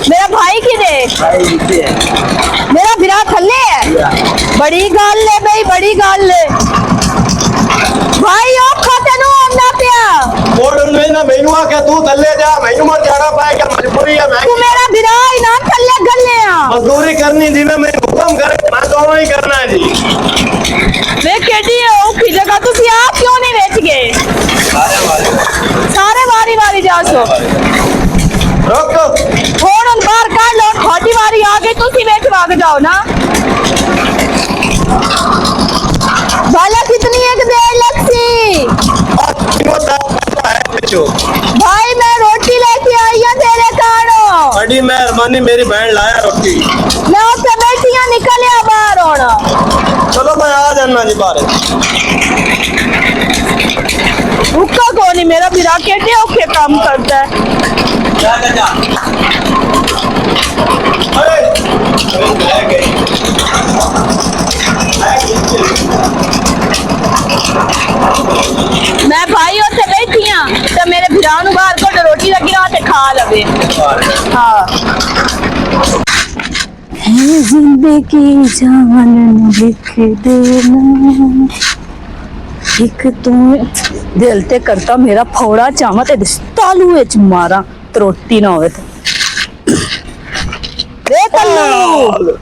मेरा भाई किधे? मेरा बिरा थल्ले है। बड़ी गल है भाई, बड़ी गल है भाई। औखा तेनू आंदा पिया मैनू आख्या तू थल्ले जा, मैनू मत जाना पाएगा, मजबूरी है। तू मेरा बिरा ही ना थल्ले गल्ले आ। मजदूरी करनी जिवें मैं हुक्म करे मैं दोनों ही करना है जी। वे केडी औखी जगह तुसी आप क्यों नहीं बेच गए? सारे वारी वारी जा सो रुक थोड़ा बाहर काट लो। खोटी वारी आ गई तुसी बेच भाग जाओ ना। भला कितनी एक देर लगती भाई? मैं रोटी लेके आई हूं तेरे कानो। बड़ी मेहरबानी, मेरी बहन लाया रोटी। मैं उत्ते बैठी हूं, निकल आ बाहर होना। चलो मैं आ जाना जी बाहर। रुका कौन नहीं, मेरा बिरा केटे औखे काम करता है। जा जा जा। मैं भाई उत्ते बैठी हूं ते मेरे बिरा नु बाहर को रोटी लगी रात खा लवे। हां जिंदगी जान लिख देना एक तू। दिल ते करता मेरा फौड़ा चावा ते तालू विच मारा रोटी ना होवे ते। वे तल्लू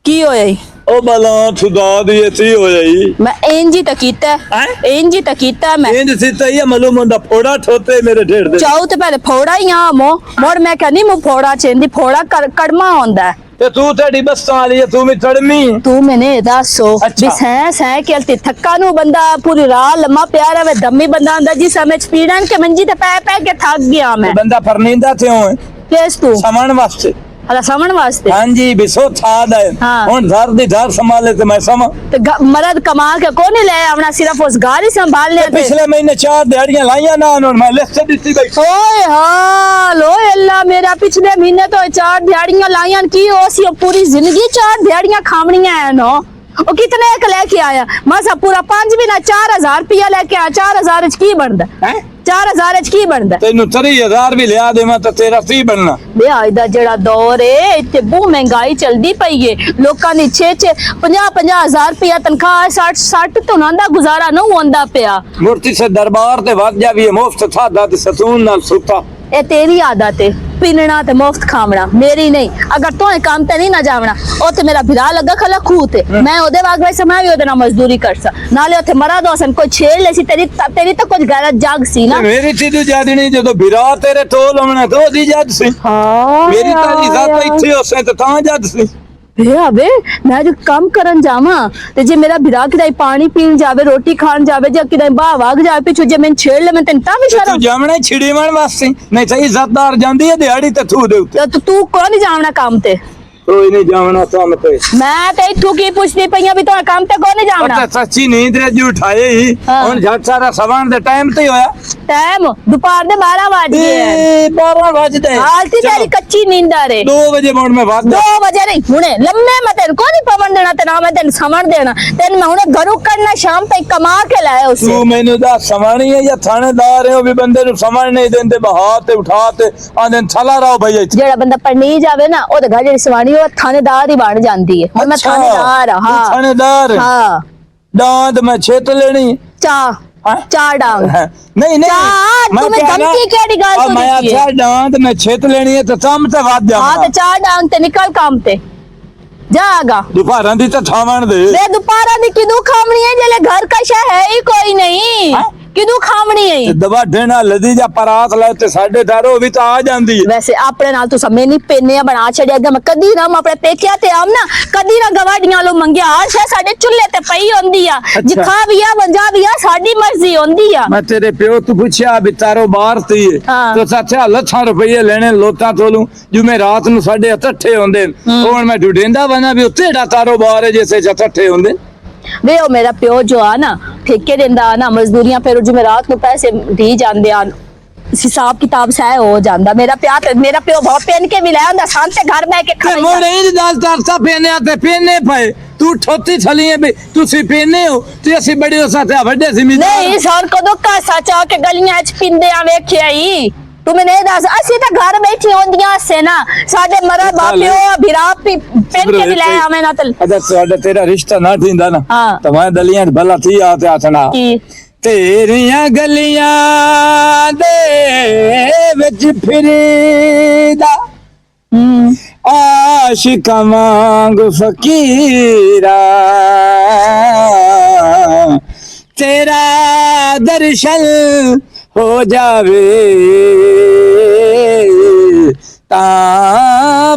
की होया? ओ बला खुदा दी इसी हो जाई। मैं इंजी तक कीता है, इंजी तक कीता मैं। इंज सीता ही मालूम होंदा फोड़ा ठोते मेरे ढेड़ दे। चाहू ते पहले फोड़ा ही आ मोड़ मैं कहनी मु फोड़ा चेंदी, फोड़ा कड़मा होंदा है। ते तू तेरी बस्ता वाली है, तू भी चढ़मी। तू मैंने दसो अच्छा। भी सह केलती थक्का नु बंदा पूरी रात लम्मा प्यारा वे दम्मी बंदा आंदा जी समय पीड़न के मंजी ते पै के थक गया मैं। बंदा फरनींदा थे हो केस तू समण वास्ते। हला समण वास्ते? हां जी बिसो छाद है। हाँ। हुन घर दी घर संभाले ते मैं समा ते मरद कमा के को नहीं ले आवना, सिर्फ उस गाड़ी संभाल ले। पिछले महीने 4 दिहाड़ियां लाइयां ना उन्होंने, मैं लिस्ट दित्ती गई। ओए हां लो अल्लाह, मेरा पिछले महीने तो 4 दिहाड़ियां लाइयां की ओसी पूरी जिंदगी 4 दिहाड़ियां खावणियां है नो। ओ कितने एक लेके आया मसा पूरा 5 भी ना 4000 रुपया लेके आया। 4000 च की बनदा है? 4000 च की बनदा? तेनू 3000 भी लिया देवा तो तेरा सी बनना। बे आज दा जेड़ा दौर है इत्ते बहुत महंगाई चलदी पई है। लोकां दी 6 50 हजार रुपया तनख्वाह 60 तो नांदा गुजारा न होंदा पिया। मूर्ति से दरबार ते वध जावी मुफ्त थादा ते सकून नाल सुता। ए तेरी आदत है पीना ते मुफ्त खावना, मेरी नहीं। अगर तो काम ते नहीं ना जावना ओते मेरा बिरा लगा खला खूत है, मैं ओदे वाग वैसे मैं भी ओदे ना मजदूरी करसा नाले ओते मरा दोसन कोई छेड़ लेसी। तेरी तो कुछ गलत जाग सी ना। मेरी चीज़ जाद नहीं जदों बिरा तेरे टोल होना तो दी जद सी। हां मेरी ताजी जात इत्थे होसे ते तां जद सी। अबे मैं जो काम करन जावा ते जे मेरा बिरा किदाई पानी पीन जावे, रोटी खान जावे, जे किदाई बाह वाग जावे पिछो जे मैं छेड़ ले मैं तन ता भी शर्म। तू जावना छिड़ीवण वास्ते नहीं सही इज्जतदार जांदी है दिहाड़ी ते तू दे उत्ते। तो तू कौन नहीं जावना काम ते? कोई नहीं जावना काम ते। मैं ते इथू की पूछदी पईया भी तो काम ते कौन नहीं जावना? पता सच्ची नींद रे जी उठाए ही हुन झट सारा सवान दे टाइम ते होया। टाइम दोपहर दे 12 बज गए। 12 बजदे हालती तेरी कच्ची नींद आ रे। 2 बजे मोड़ में वाद 2 बजे नहीं हुने लम्मे मैं तेन को नहीं पवन देना ते ना मैं तेन समण देना। तेन मैं हुने घरों करना शाम तक कमा के लाए उसे। तू मैनू दा समानी है या थानेदार है? ओ भी बंदे नु समझ नहीं देंदे, बहा ते उठा ते आंदे थला रहो भई। जेड़ा बंदा पढ़नी जावे ना ओदे घर जेड़ी सवानी वो थानेदार ही बन जांदी है। मैं थानेदार हां। थानेदार हां दांत मैं छेत लेनी चार डांग नहीं तुम्हें धमकी केड़ी गाल तो मैं अच्छा दांत मैं छेत लेनी है तो काम ते वाद जा। हां ते 4 डांग ते निकल काम ते जागा। दोपहर दी तो खावण दे। वे दोपहर दी किदू खावणी है जेले घर का शे है ही कोई नहीं। किदू खावणी है दवा देना लदी जा परात ले ते 4:30 भी तो आ जांदी है। वैसे अपने नाल तो समय नहीं पेने बना छड़िया मैं कदी ना अपने पेकिया ते आम ना कदी ना गवाडियां लो मंगिया हर शे साडे चुल्ले ते पई होंदी आ। जिखा विया वंजा विया साडी मर्जी होंदी आ। मैं तेरे प्यो तू पूछया भी तारो बाहर थी तो सच्चा लछा रुपये लेने लोटा तोलू जो मैं रात नु 8:30 होंदे हुन मैं ढूंढेंदा बना भी उत्ते दा तारो बाहर जैसे 8:30 होंदे। वे ओ मेरा प्यो जो आ ना ठेके देंदा ना मजदूरियां फिर जो मैं रात को पैसे दी जांदे आ हिसाब किताब सह हो जांदा। मेरा प्यो बहुत पेन के भी ले आंदा सांते घर में के खाई मोरे इन दाल तरसा पेने आते पेने पे तू ठोती छली है बे तू सी पेने हो ते असि बड़े हो साथे बड़े जिम्मेदार नहीं सर को दो का सचा के गलियां च पिंदे आ वेखे आई तू मैंने दस असी तो घर बैठी होंदियां से ना साडे मरा बापियो भिरा पेन के दिलाए हमें ना तल अच्छा साडा तेरा रिश्ता ना थींदा ना हाँ तो मैं दलियां भला थी आते आसना तेरियां गलियां दे विच फिरदा आशिका वांग फकीरा तेरा दर्शन हो जावे ता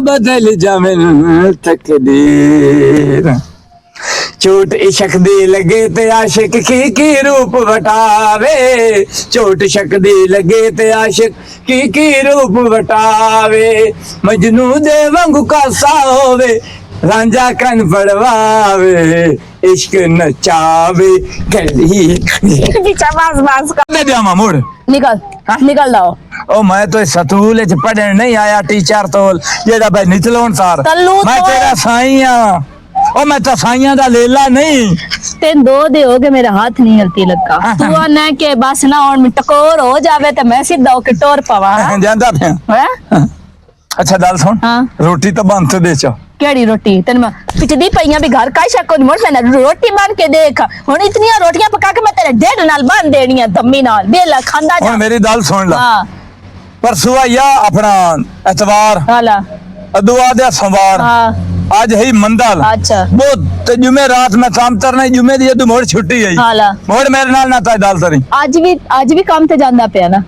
बदल जावे तकदीर चोट इश्क दी लगे ते आशिक की रूप वटावे चोट इश्क दी लगे ते आशिक की रूप वटावे मजनू दे वांगू कासा होवे रांझा कन पड़वावे इश्क नचावे गली पीछा बस कर दे जामा मोड़ निकल जाओ ओ मैं तो स्कूल च पढ़न नहीं आया टीचर तो जेड़ा भाई निचलोन सार मैं तेरा साईं हां ओ मैं तो साईयां दा लेला नहीं तेन दो दे हो गए मेरा हाथ नहीं हिलती लगा तू आना के बस ना और में टकोर हो जावे तो मैं सीधा होके टोर पवा ਜਾਂਦਾ ਪਿਆ हैं अच्छा दल सुन हाँ रोटी तो बन तो दे चो केड़ी रोटी तेन मैं पिछदी पईया भी घर का शक मोड़ मैंने रोटी बन के देख हुन इतनी रोटियां पका के मैं तेरे ढेड नाल बांध देनी है दम्मी नाल बेला खांदा जा मेरी दल सुन ला हां परसों आया अपना एतवार हाला अदुआ दे सोमवार हां आज है मंदल अच्छा वो जुमे रात में काम करना जुमे दी जदू मोड़ छुट्टी आई हाला मोड़ मेरे नाल ना ताई दल तरी आज भी काम ते जांदा पिया ना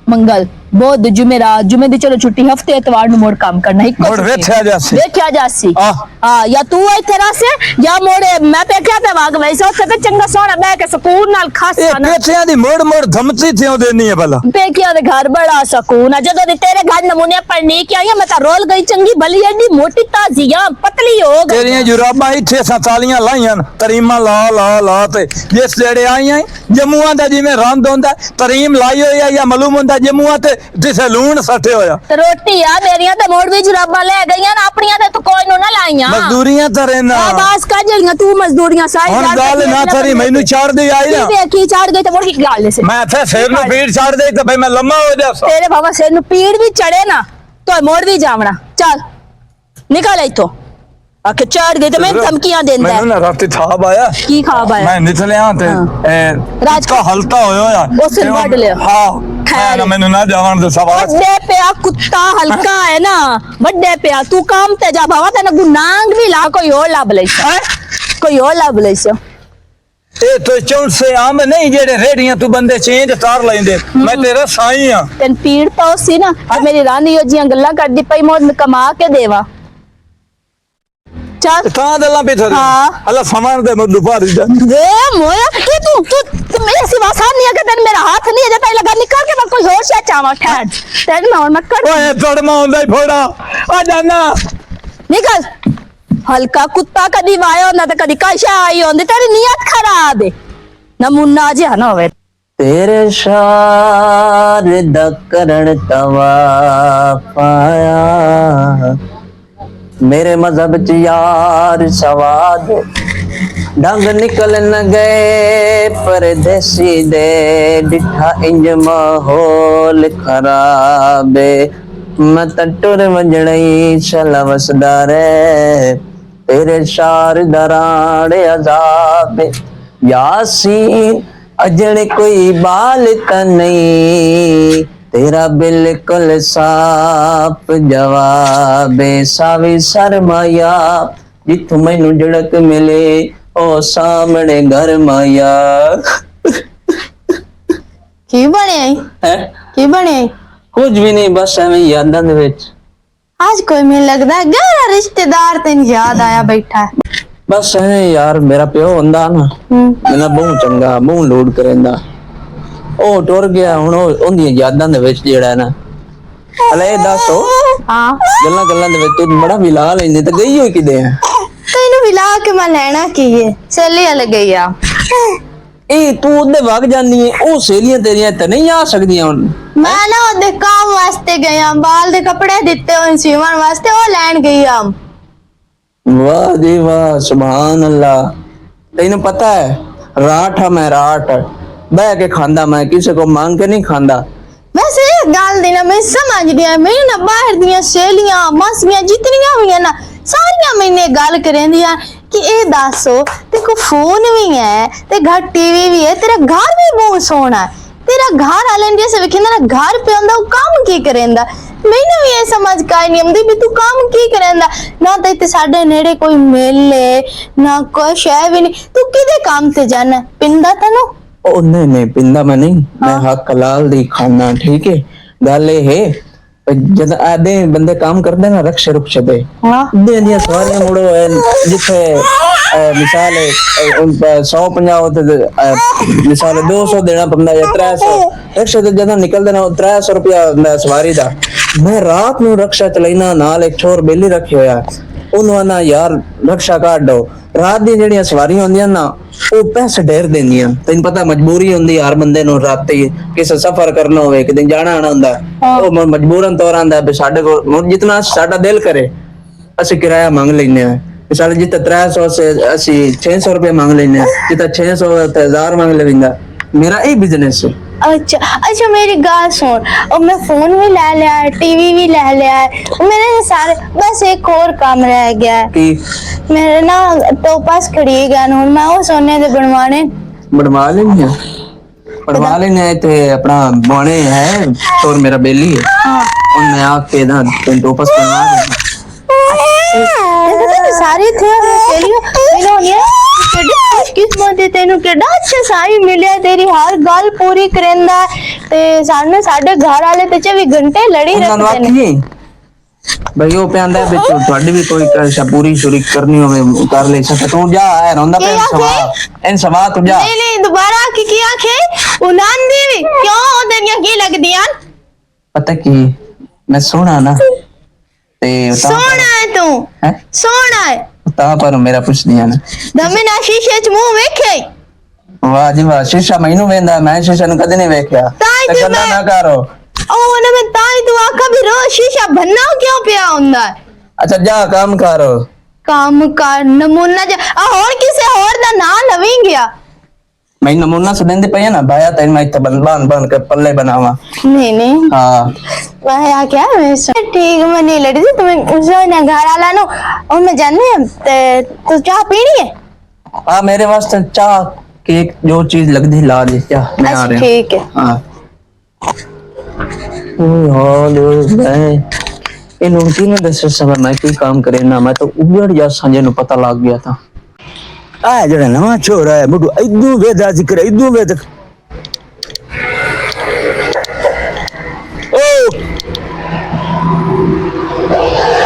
मंगल बुध जुमेरात जुमे दी चलो छुट्टी हफ्ते एतवार नु मोड़ काम करना एक मोड़ वेख्या जासी हां या तू इथे रासे या मोड़े मैं पे क्या पे वाग वैसे उथे पे चंगा सोना बै के सुकून नाल खासा ना पेथियां दी मोड़ मोड़ धमती थेओ देनी है भला पे क्या दे घर बड़ा सुकून जदों दी तेरे घर नमूने पढ़नी के आई मैं ता रोल गई चंगी भली एडी मोटी ताजियां पतली हो गई तेरियां जुराबां इथे सतालियां लाईयां तरीमा ला ला ला ते जिस जेड़े आईयां जम्मूआं दा जिवें रंद होंदा तरीम लाई होई या मालूम होंदा जम्मूआं ते जिसे लूण सटे होया रोटी आ मेरियां ते मोड़ भी जुराबां ले गईयां ना अपनियां ते तो कोई नु ना लाईयां मजदूरियां तरे ना बस का जड़ियां तू मजदूरियां सारी हुन गल ना थरी मैनू छाड़ दे आई ना की छाड़ गई ते मोड़ की गल से मैं थे सिर नु पीड़ छाड़ दे ते भाई मैं लम्मा हो जा तेरे बाबा सिर नु पीड़ भी चढ़े ना तो मोड़ भी जावना चल निकल इथों आके चढ़ गई तो मैं धमकियां देंदा मैनू ना रात खाब आया की खाब आया मैं निकलिया ते राज का हलता होया या उस बड ले हां खैर मैनू ना जावन दे सवाल बड़े पे कुत्ता हल्का है ना बड़े पे तू काम ते जा बाबा तेने गुनांग भी ला कोई और लब लेस कोई और लब लेस ए तो चौंट से आम नहीं जेड़े रेड़ियां तू बंदे चेंज तार लेंदे मैं तेरा साईं हां तेन पीड़ तो सी ना मेरी रानी यो जियां गल्ला करदी पई मोड़ कमा के देवा चल ता दला पे थोड़ी हां अल्लाह सामान दे मधु पार जा वे मोया कि तू मेरे सिवा साथ नहीं है कि तेन मेरा हाथ नहीं है जता लगा निकाल के मैं कोई होश है चावा ठहर तेन ना मत कर ओए तड़मा होंदा ही फोड़ा आ जाना निकल हल्का कुत्ता कदी वायो ना ते कदी काशा आई होंदी तेरी नियत खराब है नमूना जे ना होवे तेरे शार दा करण तवा पाया मेरे मजहब च यार सवाद ढंग निकल न गए परदेसी दे डिठा इंज माहौल खराब मैं टुर वजणई चल वसदा रे तेरे शार दराड़े अजाब यासीन अजण कोई बाल त नहीं तेरा बिल्कुल साफ जवाब सावी सरमाया जिथों मैनू झड़क मिले ओ सामने घर माया की बने है की बने कुछ भी नहीं बस एवें यादां दे विच आज कोई मैं लगदा है गहरा रिश्तेदार तेन याद आया बैठा है बस एवें यार मेरा प्यो हुंदा ना मेरा बहुत चंगा बहुत लोड करेंदा ओ टुर गया हुण ओंदियां यादां दे विच जेड़ा ना हले दसो हां गल्लां गल्लां दे विच तू बड़ा विला लैंदी ते गई होई किदे है तैनू विला के मैं लेना की है सहेली लग गई आ ए तू ओदे वग जानी है ओ सहेलियां तेरियां ते नहीं आ सकदियां हुण मैं ना ओदे काम वास्ते गया बाल दे कपड़े दिते होन सीवन वास्ते ओ लैन गई हम वाह जी वाह सुभान अल्लाह तैनू पता है राठ है मैं राठ बह के खांदा मैं किसी को मांग के नहीं खांदा वैसे इस गल दी ना मैं समझ गया मेरी ना बाहर दियां सहेलियां मासियां जितनियां भी है ना सारियां मैंने गल करेंदियां कि ए दसो ते को फोन भी है ते घर टीवी भी है तेरा घर भी बहुत सोहना है तेरा घर वाले जैसे विखिंदा ना घर पे आंदा वो काम की करेंदा मैंने भी ये समझ काई नहीं आंदी भी तू काम की करेंदा ना तो इत्ते साडे नेड़े कोई मेले ना कुछ है भी नहीं तू किदे काम ते जाना पिंदा तनु ओ नहीं पिंदा मैं नहीं, मैं हक हलाल दी खाना। ठीक है, गल ये है जद आधे बंदे काम करते ना रक्षे रुक्षे दे दे दिया सवारियां मुड़ो जिथे मिसाल 150 होते मिसाल 200 देना पड़ता या 300 रक्षे ते जद निकलते ना 300 रुपया सवारी दा। मैं रात नू रक्षा चलाईना नाल एक छोर बेली रखे होया उन्होंने ना यार रक्षा काट दो रात दी जेड़ियां सवारियां होंदियां ना वो पैसे ढेर देंदियां तैनूं पता मजबूरी होंदी हर बंदे नूं राती किसे सफर करना होवे किते जाना आना हुंदा ओ मजबूरन तौर आंदा भी साडे कोल जितना साडा दिल करे ਅਸੀਂ किराया मांग लेने हैं मिसाल जिते 300 से ਅਸੀਂ 600 रुपया मांग लेने हैं जिते 600 ते 1000 मांग लेविंदा मेरा यही बिजनेस है। अच्छा अच्छा मेरी गाल सुन और मैं फोन भी ले लिया है टीवी भी ले लिया है मेरे सारे बस एक और काम रह गया है कि मेरे ना टोपास खड़ी गया ना मैं वो सोने दे बनवा लेने थे अपना बने है और मेरा बेली है और मैं आके ना टोपास बनवा दूंगा सारी थे किस्मत है तेनू केड़ा अच्छा साई मिलिया तेरी हर गल पूरी करेंदा ते साने साडे घर वाले ते 24 घंटे लड़ी रखदे ने भाई वो पे आंदा है बिच ਤੁਹਾਡੀ भी कोई पूरी शुरी करनी होवे कर ले सके तू जा है रोंदा पे इन सवा तू जा नहीं दोबारा की आखे उनान दी क्यों ओदरियां की लगदियां पता की मैं सोना ना ते सोना है तू हैं सोना है ता पर मेरा कुछ नहीं आना दमे ना शीशे च मुंह वेखे वाह जी वाह शीशा मैनू वेंदा मैं शीशा नु कदे नहीं वेख्या ताई ते गल्ला ना करो ओ ना मैं ताई तू आखा भी रोज शीशा भन्ना क्यों पिया हुंदा अच्छा जा काम करो काम कर नमूना जा और किसे और दा ना लवी गया मैं नमूना से देंदे पे ना भाया तैन मैं इत्ते बन के पल्ले बनावा नहीं हां भाया क्या मैं ठीक मैं नहीं लड़ी थी तुम्हें उसे ना घर वाला नो और मैं जाने ते तू चाय पीनी है हां मेरे वास्ते चाय केक जो चीज लगदी ला दे क्या मैं आ रहा ठीक है हां हाल मैं इन उनकी ने दस समय मैं कोई काम करे ना मैं तो उगड़ जा सांझे नु पता लग गया था आ जड़ा नवा छोरा है मुडू इदू वेदा जिक्र इदू वेद ओ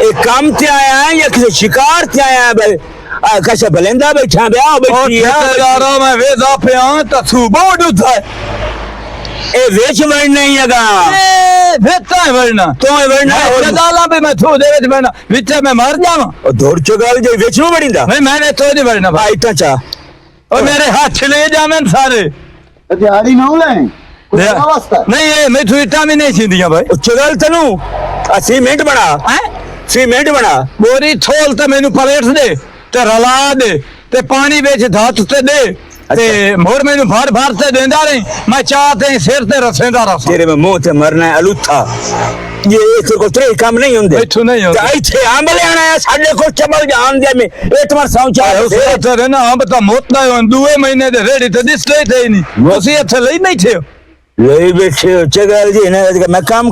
एक काम ते आया है या किसी शिकार ते आया है भाई आ कैसे बलेंदा बैठा बया बैठी है यारो मैं वेदा पे आ त सुबह उठा ए वेच वण नहीं हैगा ए वेता वणना तो वणना जदाला पे मैं थो दे विच वणना विच में मर जावा ओ दौड़ चगाल जे वेचनो वणींदा नहीं मैंने तो नहीं वणना भाई इतना चा और मेरे हाथ ले जावन सारे दिहाड़ी ना ले नहीं ये मैं तो इतना भी नहीं छींदियां भाई चगाल तनु आ सीमेंट बना हैं सीमेंट बना बोरी थोल ते मेनू पलेट दे ते रला दे ते पानी बेच धात ते दे ते मोर मेनू भर भर से देंदा रही मैं चाहते सिर ते रसेंदा रस तेरे में मुंह ते मरना है अलूथा ये तेरे को तेरे काम नहीं होंदे इथु नहीं होंदे इथे आंब ले आना है साडे को चमल जान दे में ए तुम्हार साउचा है तेरे ना आंब तो मोतना है दुए महीने दे रेडी ते दिसले थे नहीं ओसी इथे ले नहीं थे ले बैठे हो चगल जी ना मैं काम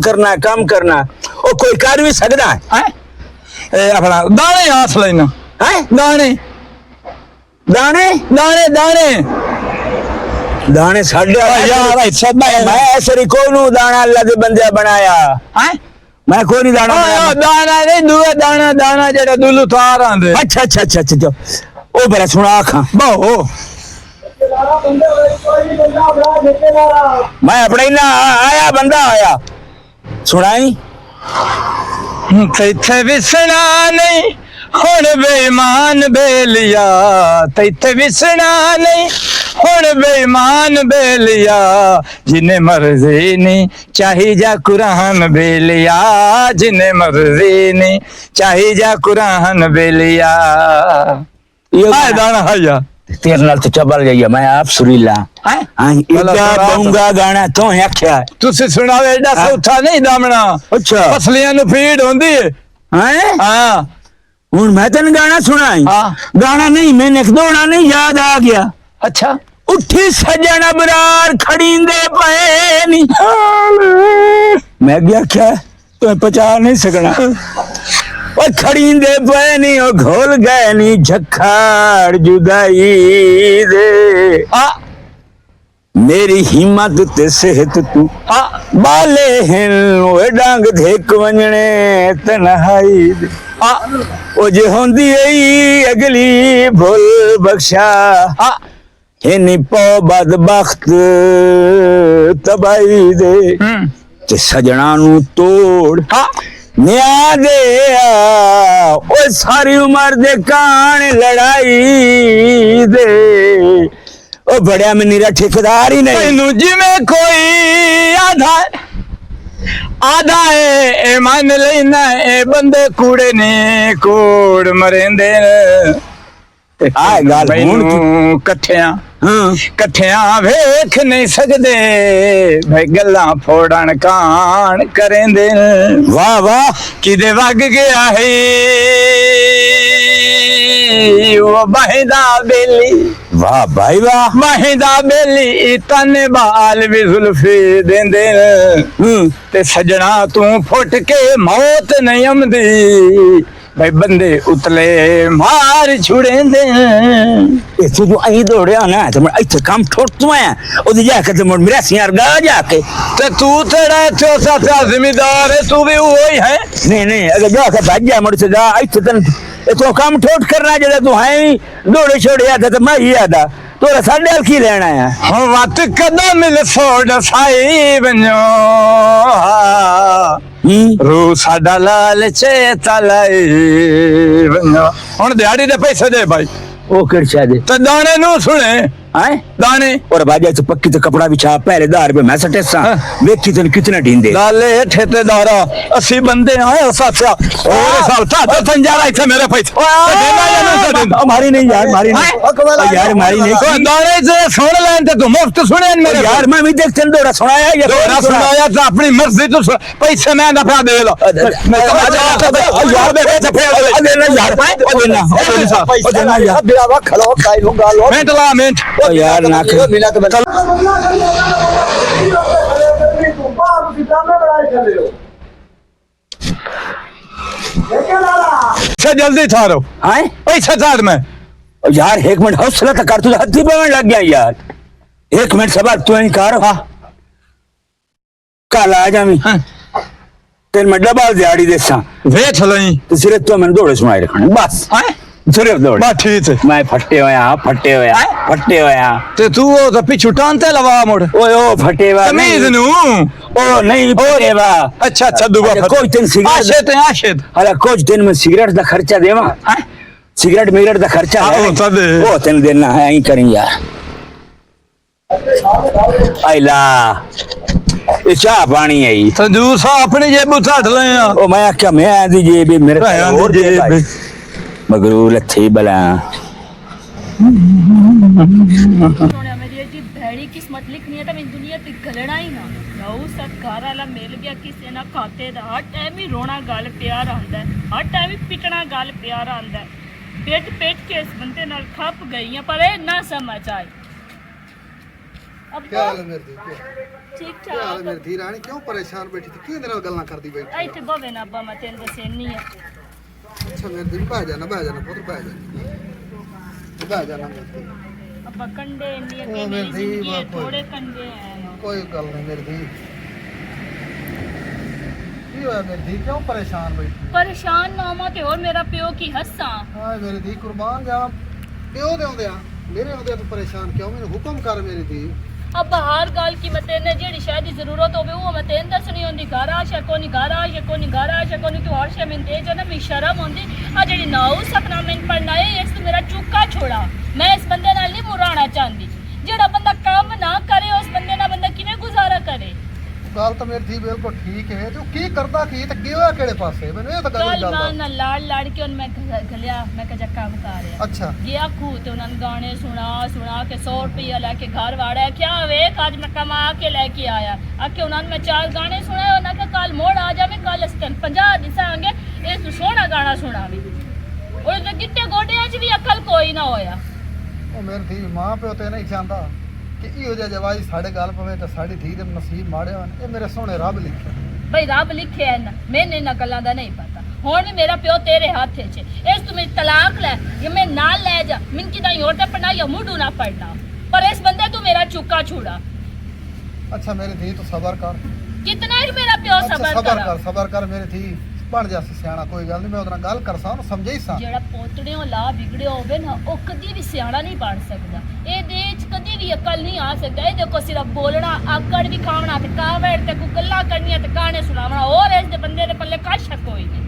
करना ओ कोई कर भी सकदा है ए अपना दाने हाथ लेना है दाने दाने दाने दाने दाने साढ़े यार सब मैं ऐसे कोनू दाना अल्लाह दे बंदे बनाया हैं मैं कोई नहीं दाना दाना नहीं दूआ दाना दाना जेड़ा दुलू थार आंदे अच्छा अच्छा अच्छा अच्छा ओ बड़ा सुना आखा बहु मैं अपने ना आया बंदा आया सुनाई तैथे विसना नहीं हुण बेईमान बेलिया तैथे विसना नहीं हुण बेईमान बेलिया जिन्हें मर्जी नहीं चाही जा कुरान बेलिया जिन्हें मर्जी नहीं चाही जा कुरान बेलिया ये दाना है तेरे नाल तो चबल गई है मैं आप सुरीला हैं? हाँ चलो, इदा सुना तो। बऊंगा गाना तो आख्या ਤੁਸੀਂ ਸੁਣਾਵੇ ਐਡਾ ਸੌਖਾ ਨਹੀਂ ਦਾਮਣਾ अच्छा ਫਸਲੀਆਂ ਨੂੰ ਫੀਡ ਹੁੰਦੀ ਹੈ हैं ਹਾਂ हूं मैं तेन गाना सुनाई हाँ। गाना नहीं मैंने खदोना नहीं याद आ गया ਅੱਛਾ उठी सजन बरार खड़ींदे पे नी मैं क्या क्या तो पचा नहीं सकना और खड़ींदे पे नी ओ घोल गए नी झखाड़ जुदाई दे ਆ मेरी हिम्मत ते सेहत तू ਆ बाले हैं ओए डांग धेक वंजने तन्हाई दे ਆ ओ जे होंदी आई अगली भुल बख्शा ਆ इन्नी पौ बदबख्त तबाही दे ते सजना नू तोड़ ਆ न्या दे ओ सारी उम्र दे कान लड़ाई दे ओ बड़िया में नीरा ठेकेदार ही नहीं ਤੈਨੂੰ ਜਿਵੇਂ ਕੋਈ ਆਧਾ ਏ ਇਹ ਮੰਨ ਲੈਣਾ ਇਹ ਬੰਦੇ ਕੂੜੇ ਨੇ ਕੋੜ ਮਰਿੰਦੇ ਨੇ ਆਹ ਗੱਲ ਹੁਣ ਮੈਨੂੰ ਇਕੱਠਿਆਂ हाँ ਇਕੱਠਿਆਂ ਵੇਖ ਨਹੀਂ ਸਕਦੇ ਭਈ ਗੱਲਾਂ ਫੋੜਨ ਕਾਣ ਕਰੇਂਦੇ ਨੇ वाह वाह ਕਿਦੇ ਵਗ ਗਿਆ ਹੈ ਉਹ ਬਹਿਦਾ ਬੇਲੀ वाह भाई वाह ਮਹਿੰਦਾ ਬੇਲੀ ਤਨ ਬਾਲ ਵੀ ਜ਼ੁਲਫੀ ਦਿੰਦੇ ਨੇ ਤੇ ਸਜਣਾ ਤੂੰ ਫੁੱਟ ਕੇ ਮੌਤ ਨਹੀਂ ਆਉਂਦੀ ਬਈ ਬੰਦੇ ਉਤਲੇ ਮਾਰ ਛੁੜੇਂਦੇ इत्थे जो अहीं दौड़िया ना ते मैं इत्थे काम ठोट मैं ओदे जाके ते मुड़ मेरा सियार गा जाके ਤੇ ਤੂੰ ਤੇਰਾ ਇੱਥੇ ਸਾਥਾ ਜ਼ਿਮੀਦਾਰ ਹੈ ਤੂੰ ਵੀ ਉਹ ਹੀ ਹੈ नहीं नहीं अगर जाके भाग जा मुड़ से जा इत्थे तन इत्थों काम ठोट करना जेड़ा तू है ही दौड़े छोड़े आदा ते मैं ही आदा तोरा साडे की लेना है ਹੁਣ ਵਤ ਕਦੋਂ ਮਿਲ ਸੋੜ ਸਾਈ ਬੰਨੋ ਰੂ ਸਾਡਾ ਲਾਲ ਚੇਤਾ ਲਾਈ ਬੰਨੋ ਹੁਣ ਦਿਹਾੜੀ ਦੇ ਪੈਸੇ ਦੇ ਭਾਈ ओ किरछा दे ਤੇ ਦਾਣੇ ਨੂੰ ਸੁਣੇ हैं ਦਾਣੇ और भाजा से पक्की तो कपड़ा बिछा पहले दार पे मैं सटे सा देखी तन कितना ढींदे ਲਾਲੇ ਠੇਕੇਦਾਰ ਅਸੀਂ ਬੰਦੇ ਆਏ ਸਾਥਿਆ ਹੋਰ ਸਾਲ ਤਾਂ ਸੰਜਾਰਾ ਇੱਥੇ ਮੇਰੇ ਪੈਸੇ ਤੇ ਦੇਣਾ ਜਾਂ ਨਹੀਂ ਦੇਣਾ हमारी नहीं यार हमारी नहीं यार हमारी तो नहीं ਦਾਣੇ ਜੇ ਸੁਣ ਲੈਣ ਤੇ ਤੂੰ ਮੁਫਤ ਸੁਣੇ ਮੇਰੇ यार मैं भी देख चल दौड़ा सुनाया ये ਦੋਰਾ ਸੁਣਾਇਆ ਤਾਂ ਆਪਣੀ ਮਰਜ਼ੀ ਤੋਂ ਪੈਸੇ ਮੈਂ ਦਫਾ ਦੇ ਲਾ यार देना यार देना यार ਮਿੰਟ ਲਾ ਮਿੰਟ ओ यार ना अच्छा जल्दी थारो हैं पैसा चार में यार एक मिनट हौसला तो कर तू हथी पवन लग गया यार एक मिनट सबर तू ही कर हाँ कल आ जावी हाँ। तेरे मैं डबल दिहाड़ी देसा वेच लई तो सिर्फ तो मैंने दौड़े सुनाई रखने बस हैं सिर्फ दौड़े बा ठीक है मैं फट्टे होया फट्टे होया ते तू वो तो पिछू टांते लवा मुड़ ओए ओ फटे वा तमीज नु ओ नहीं फटे वा अच्छा अच्छा दुआ कोई तेन सिगरेट आशित है आशित अरे कुछ दिन में सिगरेट दा खर्चा देवा हैं सिगरेट मिगरेट दा खर्चा हाँ, है वो तो दे। वो तेन देना है यहीं करें यार आइला ये चाह पानी है ये तो जूस अपनी जेब उठाट ले आ ओ मैं क्या मैं आंधी जेब है, मेरे भैया और दी जेब जेब। है। मगरू लथे बला सोनिया मेरी ये भैड़ी किस्मत लिखनी है तो मैं दुनिया ते गलना ही ना नौ सत घर वाला मिल गया किसी ना खाते दा हर टाइम ही रोना गल प्यार आंदा है हर टाइम ही पिटना गल प्यार आंदा है पेट पेट के इस बंदे नाल खप गई हैं पर ए ना समझ आई अब क्या हाल है मेरी धी? ठीक क्या हाल है ठाक मेरी धी रानी क्यों परेशान बैठी थी क्यों इधर गल्ला करती बैठी आई थे बवे ना अब्बा मैं तेन दसे नहीं है अच्छा मेरी धी बह जाना पुत्र बह जाना मेरी धी। अब्बा कंडे नहीं है कि ओ, मेरी मेरी जिंदगी है बाप। थोड़े कंडे हैं कोई गल नहीं मेरी धी की होया मेरी धी क्यों परेशान बैठी परेशान ना होवा ते और मेरा प्यो की हंसा हाय मेरी धी कुर्बान जावा प्यो दे आंदे मेरे आंदे तू परेशान क्यों मैंने हुक्म कर मेरी धी अब हर गल की मते ने जेड़ी शायद जरूरत होवे वो मते दसनी होंदी घर आशा कोनी घर आशा कोनी घर आशा कोनी तू हर शे में दे जना में शर्म होंदी आ जेड़ी नाउ सपना में पढ़ना है इस मेरा चुक्का छोड़ा मैं इस बंदे नाल नहीं मुराना चाहती जेड़ा बंदा काम ना करे उस बंदे ना बंदा किवें गुजारा करे गल तो ਤਾਂ ਮੇਰੀ ਧੀ ਬਿਲਕੁਲ ਠੀਕ ਹੈ ਤੇ ਉਹ ਕੀ ਕਰਦਾ ਕੀ ਤੇ ਗਿਆ ਕਿਹੜੇ ਪਾਸੇ ਮੈਨੂੰ ਇਹ ਤਾਂ ਗੱਲ ਕੱਲ ਨਹੀਂ ਮੈਂ ਦੱਸਦਾ। ਨਾ ਲੜ ਕੇ ਉਹਨੂੰ ਮੈਂ ਘਲਿਆ, ਮੈਂ ਕਿਹਾ ਜਾ ਕੰਮ ਕਰ ਰਿਹਾ। ਅੱਛਾ ਗਿਆ ਖੂਹ ਤੇ ਉਹਨਾਂ ਨੂੰ ਗਾਣੇ ਸੁਣਾ ਕੇ 100 ਰੁਪਇਆ ਲੈ ਕੇ ਘਰ ਵਾੜਿਆ। ਕਿਆ ਵੇਖ ਅੱਜ ਮੈਂ ਕਮਾ ਕੇ ਲੈ ਕੇ ਆਇਆ। ਆਕੇ ਉਹਨਾਂ ਨੂੰ ਮੈਂ 4 ਗਾਣੇ ਸੁਣਾਏ। ਉਹਨਾਂ ਕਿਹਾ ਕੱਲ ਮੋੜ ਆ ਜਾਵੇ, ਕੱਲ ਅਸੀਂ ਤੈਨੂੰ 50 ਦਿਸਾਂਗੇ, ਇਹ ਤੂੰ ਸੋਹਣਾ ਗਾਣਾ ਸੁਣਾਵੀਂ। ਉਹ ਤਾਂ ਗਿੱਟੇ ਗੋਡਿਆਂ 'ਚ ਵੀ ਅਕਲ ਕੋਈ ਨਾ ਹੋਇਆ। ਉਹ ਮੇਰੀ ਧੀ ਮਾਂ ਪਿਓ ਤੇ ਨਹੀਂ ਚਾਹੁੰਦਾ ਕਿ ਇਹੋ ਜਿਹਾ ਜਵਾਈ ਸਾਡੇ ਗੱਲ ਪਵੇ ਤੇ ਸਾਡੀ ਧੀ ਦੇ ਨਸੀਬ ਮਾੜੇ ਹੋਣ। ਇਹ ਮੇਰੇ ਸੋਹਣੇ ਰੱਬ ਲਿਖਿਆ। ਬਈ ਰੱਬ ਲਿਖਿਆ ਨਾ, ਮੈਨੂੰ ਇਹਨਾਂ ਗੱਲਾਂ ਦਾ ਨਹੀਂ ਪਤਾ। ਹੁਣ ਵੀ ਮੇਰਾ ਪਿਓ ਤੇਰੇ ਹੱਥ 'ਚ ਇਸ ਤੂੰ ਮੇਰੀ ਤਲਾਕ ਲੈ ਜਾਂ ਮੈਂ ਨਾਲ ਲੈ ਜਾ, ਮੈਨੂੰ ਕਿਦਾਂ ਹੋਰ ਤੇ ਪੜਨਾ ਜਾਂ ਮੂੰਹ ਨਾ ਪੜਨਾ, ਪਰ ਇਸ ਬੰਦੇ ਤੂੰ ਮੇਰਾ ਚੁੱਕਾ ਛੁੜਾ। ਅੱਛਾ ਮੇਰੀ ਧੀ ਤੂੰ ਸਬਰ ਕਰ। ਕਿਤਨਾ ਹੀ ਮੇਰਾ ਪਿਓ ਸਬਰ ਕਰ ਮੇਰੀ ਧੀ, ਬਣ ਜਾ ਸਿਆਣਾ। ਕੋਈ ਗੱਲ ਨਹੀਂ, ਮੈਂ ਉਹਦੇ ਨਾਲ ਗੱਲ ਕਰਸਾਂ, ਉਹਨੂੰ ਸਮਝਾਈਸਾਂ। ਜਿਹੜਾ ਪੋਤੜਿਓਂ ਲਾ ਵਿਗੜਿਆ ਹੋਵੇ ਨਾ, ਉਹ ਕਦੀ ਵੀ ਸਿਆਣਾ ਨਹੀਂ ਬਣ ਸਕਦਾ। ਇਹਦੇ 'ਚ ਕਦੀ ਵੀ ਅਕਲ ਨਹੀਂ ਆ ਸਕਦਾ। ਇਹ ਦੇਖੋ ਸਿਰਫ ਬੋਲਣਾ, ਆਕੜ ਵੀ ਖਾਵਣਾ ਤੇ ਕਾਵੜ ਤੇ ਕੋਈ ਗੱਲਾਂ ਕਰਨੀਆਂ ਤੇ ਗਾਣੇ ਸੁਣਾਵਣਾ, ਹੋਰ ਇਸ ਦੇ ਬੰਦੇ ਦੇ ਪੱਲੇ ਕੱਛ ਕੋਈ ਨਹੀਂ।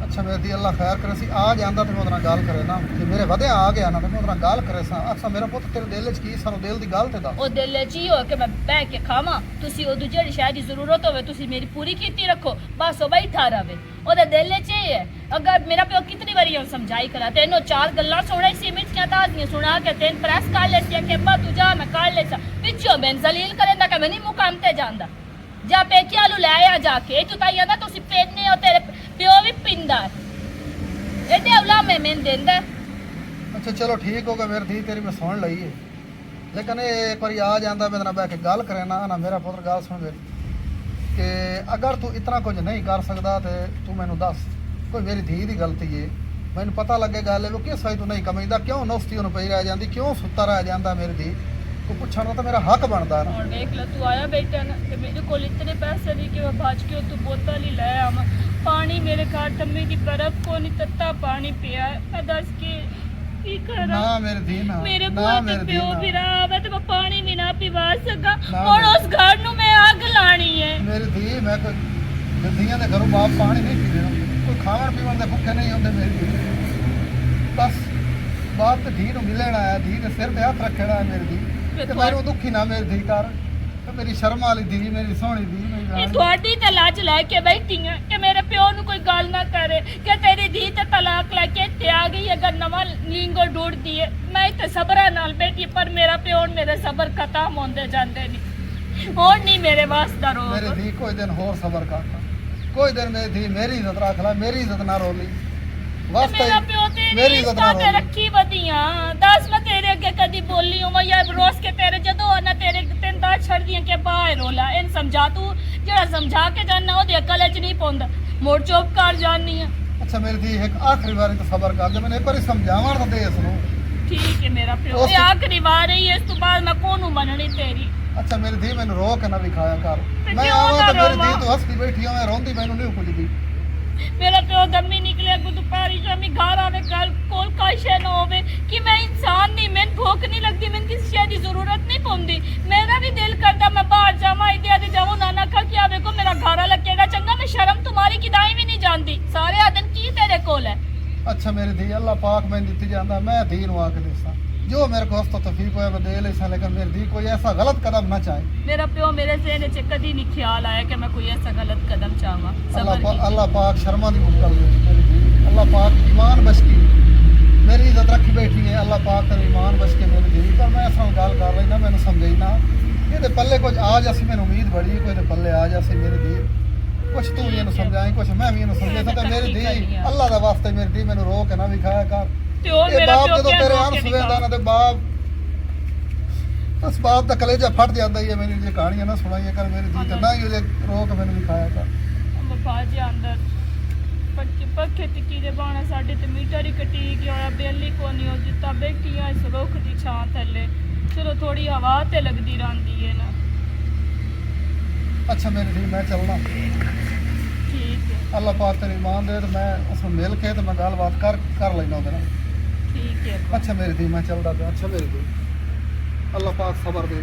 ਅੱਛਾ ਮੇਰੀ ਧੀ ਅੱਲਾ ਖੈਰ ਕਰੇ ਸੀ। ਆ ਜਾਂਦਾ ਤੇ ਮੈਂ ਉਹਦੇ ਨਾਲ ਗੱਲ ਕਰੇ ਨਾ, ਜੇ ਮੇਰੇ ਵਧਿਆ ਆ ਗਿਆ ਨਾ ਤੇ ਮੈਂ ਉਹਦੇ ਨਾਲ ਗੱਲ ਕਰੇ ਸਾਂ। ਅੱਛਾ ਮੇਰਾ ਪੁੱਤ ਤੇਰੇ ਦਿਲ 'ਚ ਕੀ, ਸਾਨੂੰ ਦਿਲ ਦੀ ਗੱਲ ਤੇ ਦੱਸ। ਉਹ ਦਿਲ 'ਚ ਹੀ ਹੋ ਕਿ ਮੈਂ ਬਹਿ ਕੇ ਖਾਵਾਂ, ਤੁਸੀਂ ਉਹ ਦੂਜੇ ਸ਼ਾਇਦ ਦੀ ਜ਼ਰੂਰਤ ਹੋਵੇ ਤੁਸੀਂ ਮੇਰੀ ਪੂਰੀ ਕੀਤੀ ਰੱਖੋ, ਬਸ ਉਹ ਬੈਠਾ ਰਵੇ। ਉਹਦੇ ਦਿਲ 'ਚ ਇਹ ਹੈ। ਅਗਰ ਮੇਰਾ ਪਿਓ ਕਿਤਨੀ ਵਾਰੀ ਉਹਨੂੰ ਸਮਝਾਈ ਕਰਾ, ਤੈਨੂੰ 4 ਗੱਲਾਂ ਸੁਣਾਈ ਸੀ, ਮਿੱਠੀਆਂ ਤਾਜ਼ੀਆਂ ਸੁਣਾ ਕੇ ਤੈਨੂੰ ਪ੍ਰੈਸ ਕਰ ਲੈ ਸੀ ਕਿ ਅੱਬਾ ਤੂੰ ਜਾ, ਮੈਂ ਕਰ ਲੈ ਸਾਂ। ਪਿੱਛੋਂ ਮੈਂ ਜ਼ਲੀਲ ਕਰੇਂਦਾ ਕਿ ਮੈਂ ਨਹੀਂ ਮੁਕਾਮ ਤੇ ਜਾਂਦਾ। ਜਾ ਪੇਕਿਆਂ ਨੂੰ ਲੈ ਆ ਜਾ ਕੇ, ਤੂੰ ਤਾਂ ਕਹਿੰਦਾ ਤੁਸੀਂ ਪੇਨੇ ਹੋ, ਤੇਰੇ ਪਿਓ ਵੀ ਪਿੰਦਾ ਇਹਦੇ ਅਵਲਾ ਮੈਂ ਦਿੰਦਾ। ਅੱਛਾ ਚਲੋ ਠੀਕ ਹੋ ਗਿਆ ਮੇਰੀ ਧੀ, ਤੇਰੀ ਮੈਂ ਸੁਣ ਲਈ ਹੈ। ਲੇਕਿਨ ਇਹ ਇੱਕ ਵਾਰੀ ਆ ਜਾਂਦਾ, ਮੇਰੇ ਨਾਲ ਬਹਿ ਕੇ ਗੱਲ ਕਰੇ ਨਾ ਮੇਰਾ ਪੁੱਤਰ ਗੱਲ ਸੁਣ ਮੇਰੀ, ਕਿ ਅਗਰ ਤੂੰ ਇਤਨਾ ਕੁਝ ਨਹੀਂ ਕਰ ਸਕਦਾ ਤੇ ਤੂੰ ਮੈਨੂੰ ਦੱਸ, ਕੋਈ ਮੇਰੀ ਧੀ ਦੀ ਗਲਤੀ ਹੈ, ਮੈਨੂੰ ਪਤਾ ਲੱਗੇ ਗੱਲ ਹੈ ਉਹ ਕਿਸ ਵਾਈ ਤੂੰ ਨਹੀਂ ਕਮਾਈਦਾ, ਕਿਉਂ ਨੌਸਤੀ ਉਹਨੂੰ ਪਈ ਰਹਿ ਜਾਂਦੀ, ਕਿਉਂ ਸੁੱਤਾ ਰਹਿ ਜਾਂਦਾ। ਮੇਰੀ ਧੀ ਤੂੰ ਪੁੱਛਣ ਦਾ ਤਾਂ ਮੇਰਾ ਹੱਕ ਬਣਦਾ ਨਾ। ਹੁਣ ਵੇਖ ਲੈ ਤੂੰ ਆਇਆ ਬੇਟਾ ਨਾ ਤੇ ਮੇਰੇ ਕੋਲ ਇਤਨੇ ਪੈਸੇ ਨਹੀਂ ਕਿ ਮੈਂ ਬਾਜ ਕੇ ਤੂੰ ਬੋਤਲ ਹੀ ਲੈ ਆਵਾਂ। ਪਾਣੀ ਮੇਰੇ ਘਰ ਟੰਮੀ ਦੀ ਬਰਫ ਕੋ ਨਹੀਂ, ਤੱਤਾ ਪਾਣੀ ਪਿਆ। ਮੈਂ ਦੱਸ ਕੇ ਕੀ ਕਰਾਂ? ਨਾ ਮੇਰੀ ਧੀ ਨਾ, ਮੇਰੇ ਨਾ ਕੋਲ ਮੇਰੀ ਤੇ ਧੀ ਪਿਓ ਨਾ। ਵੀ ਰਹਾ ਤੇ ਮੈਂ ਪਾਣੀ ਵੀ ਨਾ ਪਿਵਾ ਸਕਾਂ। ਨਾ ਹੁਣ ਉਸ ਘਰ ਨੂੰ ਮੈਂ ਅੱਗ ਲਾਣੀ ਹੈ। ਮੇਰੀ ਧੀ ਮੈਂ ਕੋਈ ਧੀਆਂ ਦੇ ਘਰੋਂ ਬਾਪ ਪਾਣੀ ਨਹੀਂ ਪੀ ਦੇਣਾ, ਕੋਈ ਖਾਣ ਪੀਣ ਦੇ ਭੁੱਖੇ ਨਹੀਂ ਹੁੰਦੇ ਮੇਰੀ ਧੀ। ਬਸ ਬਾਪ ਤੇ ਧੀ ਨੂੰ ਮਿਲਣ ਆਇਆ, ਧੀ ਦੇ ਸਿਰ ਤੇ ਹੱਥ ਰੱਖਣਾ ਹੈ ਮੇਰੀ ਧੀ, ਤੇ ਮੈਨੂੰ ਦੁਖੀ ਨਾ ਮੇਰੀ ਧੀ ਕਰ। ਤੇ ਮੇਰੀ ਸ਼ਰਮ ਵਾਲੀ ਧੀ, ਮੇਰੀ ਸੋਹਣੀ ਧੀ, ਮੇਰੀ ਇਹ ਰਾਣੀ। ਤੁਹਾਡੀ ਤੇ ਲਾਜ ਲੈ ਕੇ ਬੈਠੀ ਆ ਕਿ ਮੇਰੇ ਪਿਓ ਨੂੰ ਕੋਈ ਗੱਲ ਨਾ ਕਰੇ ਕਿ ਤੇਰੀ ਧੀ ਤੇ ਤਲਾਕ ਲੈ ਕੇ ਇੱਥੇ ਆ ਗਈ। ਅਗਰ ਨਵਾਂ ਲਿੰਗੋ ਢੂੰਢਦੀ ਹੈ, ਮੈਂ ਇੱਥੇ ਸਬਰਾਂ ਨਾਲ ਬੈਠੀ, ਪਰ ਮੇਰਾ ਪਿਓ ਮੇਰੇ ਸਬਰ ਖਤਮ ਹੁੰਦੇ ਜਾਂਦੇ ਨਹੀਂ। ਹੋਰ ਨਹੀਂ ਮੇਰੇ ਵਾਸਤਾ ਰੋ। ਮੇਰੀ ਧੀ ਕੋਈ ਦਿਨ ਹੋਰ ਸਬਰ ਕਰ, ਕੋਈ ਦਿਨ ਮੇਰੀ ਧੀ ਮੇਰੀ ਇੱਜ਼ਤ ਰੱਖ ਲੈ, ਮੇਰੀ ਇੱਜ਼ਤ ਨਾ ਰੋਲੀ। ਮੇਰਾ ਪਿਓ ਮੇਰੀ ਤੇਰੀ ਇੱਜ਼ਤ ਇੱਜ਼ਤ ਨਾ ਤੇ ਰੋਲੀ। ਰੱਖੀ ਵਧੀਆਂ। ਦੱਸ ਮੈਂ ਤੇਰੇ ਅੱਗੇ ਕਦੀ ਬੋਲੀ ਹਾਂ ਜਾਂ ਰੋਸ ਕੇ ਤੇਰੇ ਜਦੋਂ ਨਾ ਤੇਰੇ ਤੈਨੂੰ ਦਾ ਛੱਡਦੀਆਂ ਕਿ ਬਾਹਰ ਰੋਲਾ। ਇਹਨ ਸਮਝਾ, ਤੂੰ ਜਿਹੜਾ ਸਮਝਾ ਕੇ ਜਾਨਾ ਉਹਦੇ ਅਕਲ 'ਚ ਨਹੀਂ ਪਾਉਂਦਾ, ਮੋੜ ਚੁੱਪ ਕਰ ਜਾਨੀ ਆ। ਅੱਛਾ ਮੇਰੀ ਧੀ ਇੱਕ ਆਖਰੀ ਵਾਰੀ ਤਾਂ ਸਬਰ ਕਰ ਦੇ, ਮੈਨੂੰ ਇੱਕ ਵਾਰੀ ਸਮਝਾਵਣ ਤਾਂ ਦੇ ਇਸ ਨੂੰ। ਠੀਕ ਹੈ ਮੇਰਾ ਪਿਓ, ਇਹ ਆਖਰੀ ਵਾਰ ਹੀ ਹੈ, ਇਸ ਤੋਂ ਬਾਅਦ ਮੈਂ ਕੋਨੂੰ ਮੰਨਣੀ ਤੇਰੀ। ਅੱਛਾ ਮੇਰੀ ਧੀ ਮੈਨੂੰ ਰੋ ਕੇ ਨਾ ਵਿਖਾਇਆ ਕਰ। ਤੇ ਮੈਂ ਕਿਉਂ ਆਵਾਂ ਨਾ ਤਾਂ ਮੇਰੀ ਰੋਵਾਂ? ਧੀ ਤੂੰ ਹੱਸਦੀ ਬੈਠੀ ਹੋਵੇਂ ਰੋਂਦੀ, ਮੈਨੂੰ ਨਹੀਂ ਪੁੱਛਦੀ। ਮੇਰਾ ਪਿਓ ਦਮੀ ਨਿਕਲਿਆ ਕੋ ਦੁਪਹਿਰੀ ਸ਼ਾਮੀ ਘਰ ਆਵੇ, ਗੱਲ ਕੋਲ ਕਾਸ਼ੇ ਨਾ ਹੋਵੇ ਕਿ ਮੈਂ ਇਨਸਾਨ ਨਹੀਂ, ਮੈਨੂੰ ਭੁੱਖ ਨਹੀਂ ਲੱਗਦੀ, ਮੈਨੂੰ ਕਿਸੇ ਚੀਜ਼ ਦੀ ਜ਼ਰੂਰਤ ਨਹੀਂ ਪਉਂਦੀ। ਮੇਰਾ ਵੀ ਦਿਲ ਕਰਦਾ ਮੈਂ ਬਾਹਰ ਜਾਵਾਂ, ਇੱਧਰ ਦੇ ਜਾਵਾਂ, ਨਾਨਾ ਖਾ ਕੇ ਆਵੇ ਕੋ ਮੇਰਾ ਘਰ ਲੱਗੇਗਾ ਚੰਗਾ। ਮੈਂ ਸ਼ਰਮ ਤੁਹਾਡੀ ਕਿਦਾਈ ਵੀ ਨਹੀਂ ਜਾਂਦੀ। ਸਾਰੇ ਆਦਨ ਕੀ ਤੇਰੇ ਕੋਲ ਹੈ? ਅੱਛਾ ਮੇਰੀ ਧੀ ਅੱਲਾ ਪਾਕ ਮੈਨੂੰ ਦਿੱਤੀ ਜਾਂਦਾ, ਮੈਂ ਧੀ ਨੂੰ ਆ ਕੇ ਦੇਸਾਂ ਜੋ ਮੇਰੇ को हस्त तौफीक होया मैं दे लेसा, लेकिन मेरी धी कोई ऐसा गलत कदम ना चाहे। मेरा प्यो मेरे ज़हन च कदी नहीं ख्याल आया कि मैं कोई ऐसा गलत कदम चाहवा। अल्लाह पाक शर्मा दी मुक्कल दे मेरी धी, अल्लाह पाक ईमान बच की मेरी इज्जत रखी बैठी है। अल्लाह पाक तेरे ईमान बच के मेरी धी, पर मैं ऐसा गल कर लेना, मैंने समझाई ना ये पल्ले कुछ आ जासी, मैंने उम्मीद बड़ी कोई पल्ले आ जासी मेरी धी। कुछ तू भी इन्हू समझाई, कुछ मैं भी इन्हू समझाई था। मेरी धी अल्लाह दा वास्ते मेरी धी मैनू रो के ना विखाया कर। बाप जो तेरे आन सुवेंदा ना ते बाप उस बाप दा कलेजा फट जांदा ही है। मेरी जे कहानियां ना सुनाइया कर मेरी धी, ते ना ही ओदे रो के मैनू विखाया कर। बाजे अंदर पक्के टिकी दे बाणा साडे ते मीटर ही कटी गया, बेली को नहीं हो जिता बैठी है इस रुख दी छां थल्ले, चलो थोड़ी हवा ते लगदी रहंदी है ना। अच्छा मेरी धी मैं चलना, ठीक है, अल्लाह पाक तेरी ईमान दे, तो मैं उसमें मिल के तो मैं गलबात कर लेना ओदे नाल। ठीक है। अच्छा मेरी धी मैं चलदा पिया। अच्छा मेरी धी अल्लाह पाक सबर दे।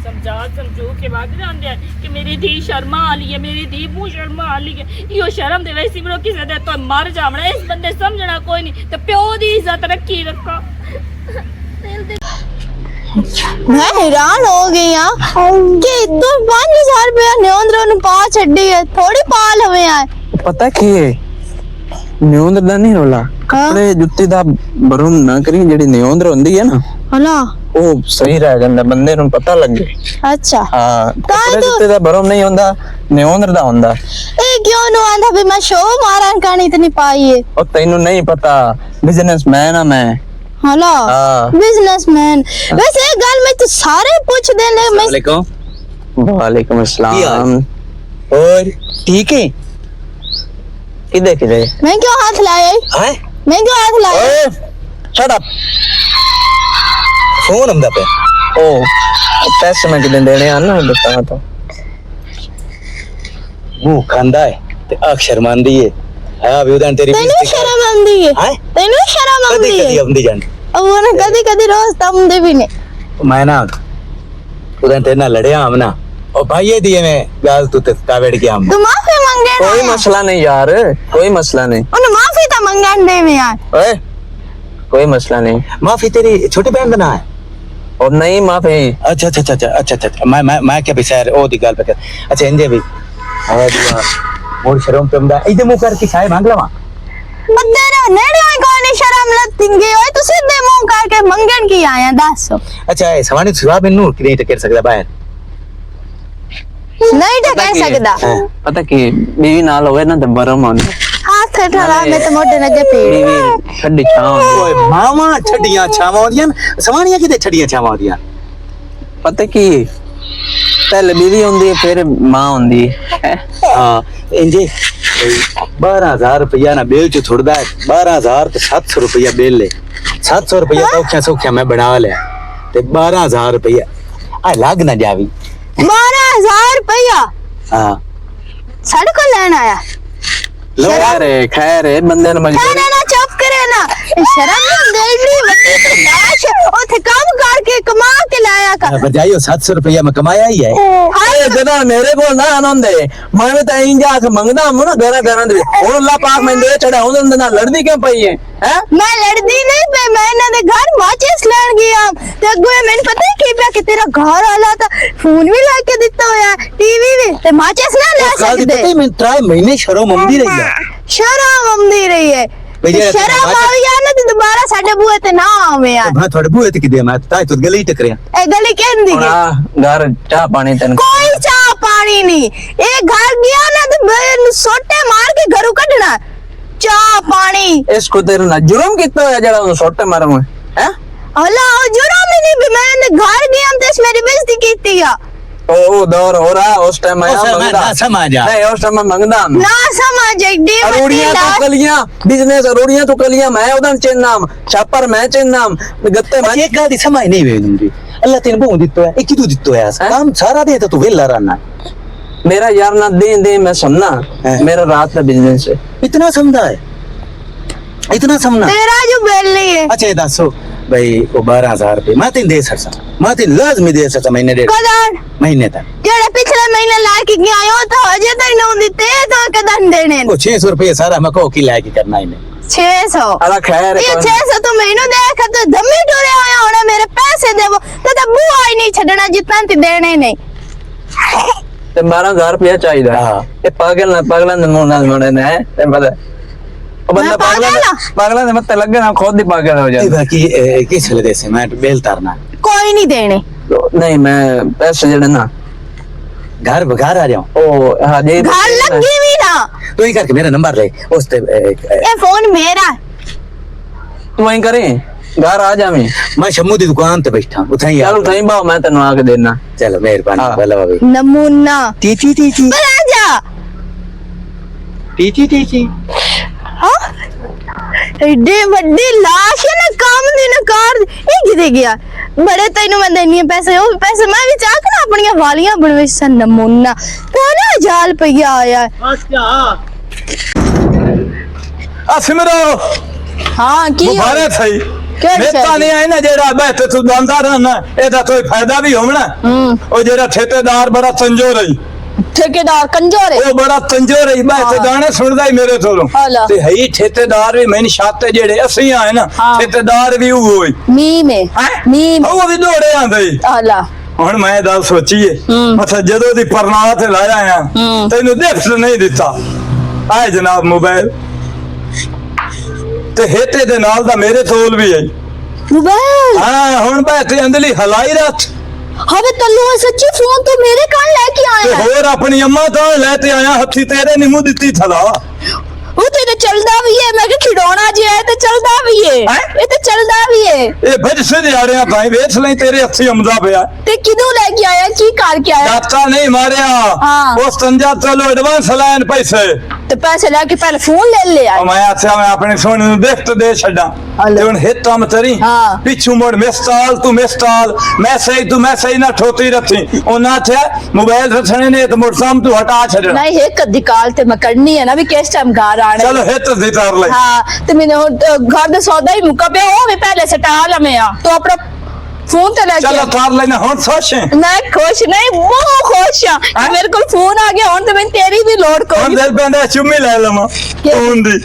समझा समझो के बाद जाते हैं कि मेरी धी शर्मा आली है, मेरी धी मुँह शर्मा आली है। यो शर्म दे वैसी बरो किसे दे तो मर जावना, इस बंदे समझना कोई नहीं, तो प्यो दी इज्जत रखी रखा। मैं हैरान हो गई कि तू 5000 रुपया न्योंद्रो नु पा छड़ी है थोड़ी पाल हमें आए पता की ਨਿਉਂਦਰ ਦਾ ਨਹੀਂ ਰੋਲਾ ਕੱਪੜੇ ਜੁੱਤੀ ਦਾ ਬਰਮ ਨਾ ਕਰੀ ਜਿਹੜੀ ਨਿਉਂਦਰ ਹੁੰਦੀ ਹੈ ਨਾ हला ਉਹ ਸਹੀ ਰਹਿ ਜਾਂਦਾ ਬੰਦੇ ਨੂੰ ਪਤਾ ਲੱਗੇ अच्छा ਹਾਂ ਕੱਪੜੇ ਜੁੱਤੀ ਦਾ ਬਰਮ ਨਹੀਂ ਹੁੰਦਾ ਨਿਉਂਦਰ ਦਾ ਹੁੰਦਾ ए क्यों नु आंदा भी मैं शो मारन कानी इतनी पाई है ਉਹ ਤੈਨੂੰ ਨਹੀਂ ਪਤਾ ਬਿਜ਼ਨਸਮੈਨ ਆ ਮੈਂ हला हाँ। बिजनेसमैन वैसे एक गल मैं तो सारे पूछ दे ले मैं वालेकुम अस्सलाम और ठीक है किधे किधे मैं क्यों हाथ लाए हैं मैं क्यों हाथ लाए ओए शट अप फोन हमदा पे ओ पैसे मैं किधे देने आ ना बता तो मुंह खांदा है ते आंख शर्मांदी है हां भी उधर तेरी तेनू शर्म आंदी है हैं तेनू शर्म आंदी कदी है कदी आंदी जान अब वो ना कदी कदी रोज तम दे भी ने मैं ना उधर तेरे ना लड़या हम ना और भाई ये दिए मैं गाल तू तस्ता बैठ के हम तू माफी मांगे ना कोई मसला नहीं यार कोई मसला नहीं उन माफी तो मंगन दे में यार ओए कोई मसला नहीं माफी तेरी छोटी बहन का ना है और नहीं माफी अच्छा अच्छा अच्छा अच्छा अच्छा मैं क्या बिसार ओ दी गाल पे कर अच्छा इंदे भी आवा दिया मोर शर्म पे हमदा इदे मुंह करके चाय मांग लवा बंदे रे नेड़े होई कोई नहीं शर्म लतिंगे ओए तू सीधे मुंह करके मंगन की आया दस अच्छा ए सवानी सुबह बिन्नू कि नहीं टकर सकदा बाहर नहीं तो कह सकदा पता की बीवी नाल होवे ना ते बरम आंदा हाथ ठड़ा में तो मोटे नगे पीड़ बीवी ठंडी छाव ओए मामा छड़ियां छावां होंदियां सवानियां किते छड़ियां छावां होंदियां पता की पहले बीवी होंदी है फिर मां होंदी है हां इंजे 12000 रुपया ना बेल च थोड़दा 12000 ते 700 रुपया बेल ले 700 रुपया तो क्या सौख्या मैं बना लिया ते 12000 रुपया आ लग ना जावी 12000 रुपया हां साढ़े को लेना आया खैर है बंदे ने मजबूरी ना चुप करे ना शर्म नहीं देनी वड्डी तो नाश ओथे काम करके कमा के लाया कर बजाइयो 700 रुपया मैं कमाया ही है ए जदा मेरे को ना आनंद है मैं तो इंजा के मंगदा हूं ना घर घर दे और अल्लाह पाक मैं दे चढ़ा उन ना लड़दी क्यों पई है हैं मैं लड़दी नहीं पे मैं ना दे घर माचिस लेन गया ते अगुए मैंने पता ही की कि तेरा घर वाला था फोन भी लाके दिता होया टीवी भी ते माचिस ना ले काल दी सकदे पता ही मैं 3 महीने शर्म आंदी रही है शर्म आंदी रही है भैया, शर्म आवी या ना ते दोबारा साडे बुए ते ना आवे यार मैं थोड़े बुए ते किदे मैं ताई तो गली टकरिया ए गली कहंदी के घर चाह पानी तन कोई चाह पानी नहीं ए घर गया ना तो मैं सोटे मार के घरों कढना चाह पानी इसको तेरे ना जुर्म कितना है जड़ा सोटे मारू हैं अल्लाह ओ जुर्म ही नहीं भी मैं घर गया तो इस मेरी बेइज्जती कीती है ओ दौर हो रहा उस टाइम मैं मंगदा ना समझ आ नहीं उस टाइम मैं मंगदा ना समझ एक डी अरोड़ियां तो कलियां बिजनेस अरोड़ियां तो कलियां मैं उदन चिन्नाम छापर मैं चिन्नाम गत्ते मैं एक गाल दी समझ नहीं वे तुमरी अल्लाह तेन बहु दित्तो है एक तू दित्तो है काम सारा दे तो तू वेला रहना मेरा यार ना दे मैं समना मेरा रात का बिजनेस है इतना समझदा है इतना समझना तेरा जो बेली है अच्छा ये दसो भाई वो 12000 रुपए मैं तेन दे सकता मैं तेन लाजमी दे सकता महीने डेढ़ कदर महीने तक जेड़ा पिछले महीने ला के गया हो तो अजे तक नहीं दिते तो कदर देने वो 600 रुपए सारा मैं को की लाके करना इन्हें 600 अला खैर ये 600 तो महीनों देख तो धम्मी टूरे होया होने मेरे पैसे देवो तो बुआ ही नहीं छड़ना जितना ती देने नहीं ते 12000 रुपया चाहिए हां ये पागल ने मुंह ना मने ने ते पता ओ बंदा पागल ने मत लगे ना खुद ही पागल हो जाए बाकी किस ले से मैं बेल तारना कोई नहीं देने नहीं मैं पैसे जड़े ना घर आ जाऊं ओ हां जी घर लगी भी ना तो ही करके मेरा नंबर ले उस ते ये फोन मेरा तू वहीं करे घर आ जा मैं शम्मू दी दुकान ते बैठा उथे ही चल सही बाओ मैं तन्नू आके देना चलो मेहरबानी हाँ। भला भाई नमूना टी बना जा टी हाँ एडी बड़ी लाश है ना काम दी ना कार ये किदे गया बड़े तैनू मैं देनी है पैसे वो पैसे मैं भी चाह के ना अपनी वालियां बनवे सन नमूना तो ना जाल पइया आया आ सिमरो हाँ की मुबारक सही केड़ी मेता शय नहीं आई ना जेड़ा बैठे तू दंदा रहना एदा कोई फायदा भी होना ओ जेड़ा ठेकेदार बड़ा संजो रही ਠੇਕੇਦਾਰ ਕੰਜਰ ਹੈ ਉਹ ਬੜਾ ਕੰਜਰ ਹੈ ਮੈਂ ਤੇ ਗਾਣੇ ਸੁਣਦਾ ਹੀ ਮੇਰੇ ਤੋਂ ਹਾਲਾ। ਤੇ ਹੈ ਹੀ ਠੇਕੇਦਾਰ ਵੀ ਮੈਨੂੰ ਛੱਤ ਜਿਹੜੇ ਅਸੀਂ ਆਏ ਨਾ ਹਾਂ। ਠੇਕੇਦਾਰ ਵੀ ਉਹ ਹੋਈ ਮੀਮ ਹੈ ਮੀਮ ਉਹ ਵੀ ਦੌੜੇ ਆਂਦੇ ਹੀ ਹਾਲਾ ਹੁਣ ਮੈਂ ਗੱਲ ਸੋਚੀਏ ਅੱਛਾ ਜਦੋਂ ਦੀ ਪਰਨਾਹ ਤੇ ਲਾਇਆ ਆ ਤੈਨੂੰ ਦੇਖ ਨਹੀਂ ਦਿੱਤਾ ਆਏ ਜਨਾਬ ਮੋਬਾਈਲ ਤੇ ਹੇਤੇ ਦੇ ਨਾਲ ਦਾ ਮੇਰੇ ਤੋਲ ਵੀ ਹੈ मोबाइल ਹਾਂ ਹੁਣ ਮੈਂ ਤੇ ਅੰਦਲੀ ਹਲਾਈ ਰੱਖ हवे तल्लू सच्ची फोन तो मेरे कान लेके ਤੇ आया है ਹੋਰ ਆਪਣੀ ਅੰਮਾ ਤੋਂ ਲੈ ਤੇ ਆਇਆ ਹੱਥੀ ਤੇਰੇ ਨੀ ਮੂੰਹ ਦਿੱਤੀ ਥਲਾ वो तो ये चलदा भी है मैं कि खिडौना जी है तो चलदा भी है हैं? ये तो चलदा भी है ਇਹ ਫਿਰ ਸਿਆੜਿਆਂ ਤਾਈ ਵੇਚ ਲਈ ਤੇਰੇ ਹੱਥੀ ਆਮਦਾ ਪਿਆ ते किदू लेके आया की कार के आया ਡਾਕਾ ਨਹੀਂ ਮਾਰਿਆ ਹਾਂ। ਉਸ ਤੰਜਾ ਚਲੋ ਐਡਵਾਂਸ ਲੈਣ ਪੈਸੇ तो पैसे लेके पहले फोन ले लिया ਉਹ ਮੈਂ ਆਖਿਆ ਮੈਂ ਆਪਣੇ ਸੋਹਣੇ ਨੂੰ ਦੇਖ ਤੇ ਦੇ ਛੱਡਾਂ ਹਲੇ। ਤੇ ਹੁਣ ਹਿੱਟ ਕੰਮ ਤੇਰੀ ਹਾਂ। ਪਿੱਛੂ ਮੋੜ ਮਿਸਟਾਲ ਤੂੰ ਮਿਸਟਾਲ ਮੈਸੇਜ ਤੂੰ ਮੈਸੇਜ ਨਾ ਠੋਤੀ ਰੱਖੀ ਉਹਨਾਂ ਆਖਿਆ ਮੋਬਾਈਲ ਰੱਖਣੇ ਨੇ ਤੇ ਮੋਟਰਸਾਈਕਲ ਤੂੰ ਹਟਾ ਛੱਡਣਾ नहीं एक कद्दी काल ते मैं करनी है ना भी किस टाइम घर आना ਚਲੋ ਹਿੱਟ ਦੀ ਤਾਰ ਲੈ हाँ तो मैंने घर का सौदा ही मुका पे वो भी पहले से टाल में आ तो अपना फोन तो लेके ਚਲੋ ਤਾਰ ਲੈਣਾ ਹੁਣ ਸੋਚੇ मैं खुश नहीं बहुत खुश हाँ कि हैं? मेरे को फोन आ गया और तो मैं तेरी भी लोड ਹੁਣ कोई ਦਿਲ ਪੈਂਦਾ ਚੁੰਮੀ ਲੈ ਲਵਾਂ ਫੋਨ ਦੀ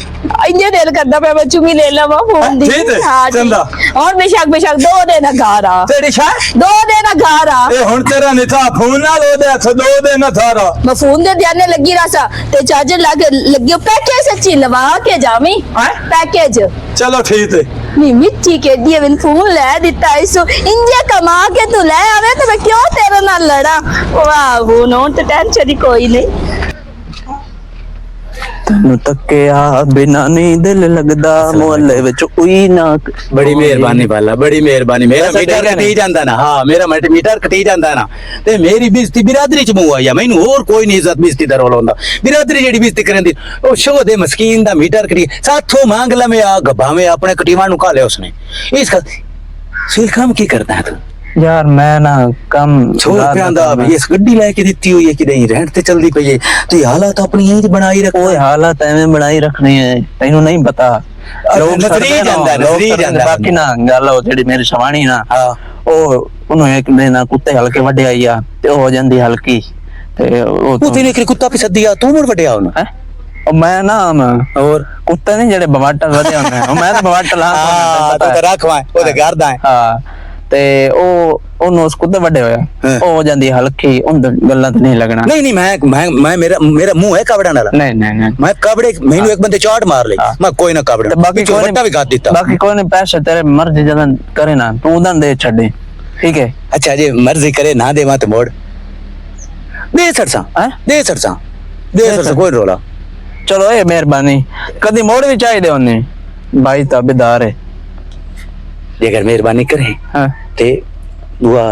इंजे दिल करता पे मैं चुमी ले लवा फोन दी ठीक है, हाँ, ठीक। चंदा। और बेशक 2 दिन घर आ ਤੇਰੀ ਸ਼ਾਹ 2 दिन घर आ ਇਹ ਹੁਣ ਤੇਰਾ ਨਿਥਾ ਫੋਨ ਨਾਲ ਉਹਦੇ ਹੱਥ ਦੋ ਦੇ ਨਾ ਥਾਰਾ मैं फोन दे ध्यान लगी रहा सा ते चार्जर लगी पैकेज सच्ची लवा के जामी हैं? पैकेज ਚਲੋ ਠੀਕ ਹੈ नी मिट्टी के दिए मैंने फोन ले दिता इसो इंजे कमा के तू ले आवे तो मैं क्यों तेरे नाल लड़ा वाह वो नो तो टेंशन ही कोई नहीं ਤੈਨੂੰ ਤੱਕਿਆ ਬਿਨਾ ਨਹੀਂ ਦਿਲ ਲੱਗਦਾ ਮੁਹੱਲੇ ਵਿੱਚ ਉਈ ਨਾ ਬੜੀ ਮਿਹਰਬਾਨੀ ਵਾਲਾ ਬੜੀ ਮਿਹਰਬਾਨੀ ਮੇਰਾ ਪੈਸਾ ਮੀਟਰ ਦੇ ਗਿਆ ਕਟੀ ਜਾਂਦਾ ਨਾ ਹਾਂ ਮੇਰਾ ਮੀਟਰ ਕਟੀ ਜਾਂਦਾ ਨਾ ਤੇ ਮੇਰੀ ਬਿਸਤੀ ਬਿਰਾਦਰੀ ਚ ਮੂੰਹ ਆਇਆ ਮੈਨੂੰ ਹੋਰ ਕੋਈ ਨਹੀਂ ਇੱਜ਼ਤ ਬਿਸਤੀ ਦਾ ਰੋਲ ਹੁੰਦਾ ਬਿਰਾਦਰੀ ਜਿਹੜੀ ਬਿਸਤੀ ਕਰਦੀ ਉਹ ਸ਼ੋ ਦੇ ਮਸਕੀਨ ਦਾ ਮੀਟਰ ਕਟੀ ਸਾਥੋਂ ਮੰਗ ਲਵੇਂ ਆ ਗਭਾਵੇਂ ਆਪਣੇ ਕਟੀਵਾਂ ਨੂੰ ਖਾ ਲਿਆ ਉਸਨੇ ਇਸ का ਸਿਲਖਾਮ ਕੀ ਕਰਦਾ ਹੈ ਤੂੰ ਯਾਰ ਮੈਂ ਨਾ ਕੰਮ ਛੋੜ ਪਿਆਂਦਾ ਵੀ ਇਸ ਗੱਡੀ ਲੈ ਕੇ ਦਿੱਤੀ ਹੋਈ ਹੈ ਕਿ ਨਹੀਂ ਰੈਂਟ ਤੇ ਚਲਦੀ ਪਈ ਹੈ ਤੇ ਹਾਲਾਤ ਆਪਣੀ ਇੰਜ ਬਣਾਈ ਰੱਖ ਓਏ ਹਾਲਾਤ ਐਵੇਂ ਬਣਾਈ ਰੱਖਣੇ ਐ ਤੈਨੂੰ ਨਹੀਂ ਪਤਾ ਨਜ਼ਰੀ ਜਾਂਦਾ, ਨਜ਼ਰੀ ਜਾਂਦਾ। ਬਾਕੀ ਨਾ ਗੱਲ ਉਹ ਜਿਹੜੀ ਮੇਰੀ ਸਵਾਣੀ ਨਾ ਹਾਂ ਉਹ ਉਹਨੂੰ ਇੱਕ ਦਿਨ ਕੁੱਤੇ ਹਲਕੇ ਵੱਡੇ ਆਈ ਆ ਤੇ ਉਹ ਹੋ ਜਾਂਦੀ ਹਲਕੀ ਤੇ ਉਹ ਉਹ ਤੇਨੇ ਕਿ ਕੁੱਤਾ ਪਿਸੱਦੀ ਆ ਤੂੰ ਮੁੜ ਵਟਿਆ ਉਹਨੂੰ ਹੈਂ? ਉਹ ਮੈਂ ਨਾ ਹੋਰ ਕੁੱਤੇ ਨਹੀਂ ਜਿਹੜੇ ਬਵਾਟਰ ਵਧੇ ਹੁੰਦੇ ਆ, ਉਹ ਮੈਂ ਤਾਂ ਬਵਾਟਰ ਲਾ ਹਾਂ ਤੂੰ ਤਾਂ ਰੱਖਵਾ ਉਹਦੇ ਘਰ ਦਾ ਹੈ ਹਾਂ ਤੇ ਉਹਨੂੰ ਉਸ ਕੁੱਤੇ ਵੱਡੇ ਹੋਇਆ ਹਾਂ। ਉਹ ਹੋ ਜਾਂਦੀ ਹਲਕੀ ਉਹਦੇ ਗੱਲਾਂ ਤੇ ਨਹੀਂ ਲੱਗਣਾ ਨਹੀਂ ਨਹੀਂ ਮੈਂ ਮੇਰਾ ਮੂੰਹ ਹੈ ਕਬੜਾ ਨਾਲ ਨਹੀਂ ਨਹੀਂ ਨਹੀਂ ਮੈਂ ਕਬੜੇ ਮੈਨੂੰ ਇੱਕ ਬੰਦੇ ਚਾਟ ਮਾਰ ਲਈ ਹਾਂ। ਮੈਂ ਕੋਈ ਨਾ ਕਬੜਾ ਤੇ ਬਾਕੀ ਕੋਈ ਵੱਟਾ ਵੀ ਖਾ ਦਿੱਤਾ ਬਾਕੀ ਕੋਈ ਨਹੀਂ ਪੈਸੇ ਤੇਰੇ ਮਰਜ਼ੀ ਜਦੋਂ ਕਰੇ ਨਾ ਤੂੰ ਉਦੋਂ ਦੇ ਛੱਡੇ ਠੀਕ ਹੈ ਅੱਛਾ ਜੇ ਮਰਜ਼ੀ ਕਰੇ ਨਾ ਦੇਵਾਂ ਤੇ ਮੋੜ ਦੇ ਸਰਸਾ ਹੈਂ? ਦੇ ਸਰਸਾ ਦੇ ਸਰਸਾ ਕੋਈ ਰੋਲਾ ਚਲੋ ਇਹ ਮਿਹਰਬਾਨੀ ਕਦੀ ਮੋੜ ਵੀ ਚਾਹੀਦੇ ਉਹਨੇ ਭਾਈ ਤਾਬੇਦਾਰ ਹੈ ਜੇਕਰ ਮਿਹਰਬਾਨੀ ਕਰੇ ਹਾਂ ਤੇ ਦੁਆ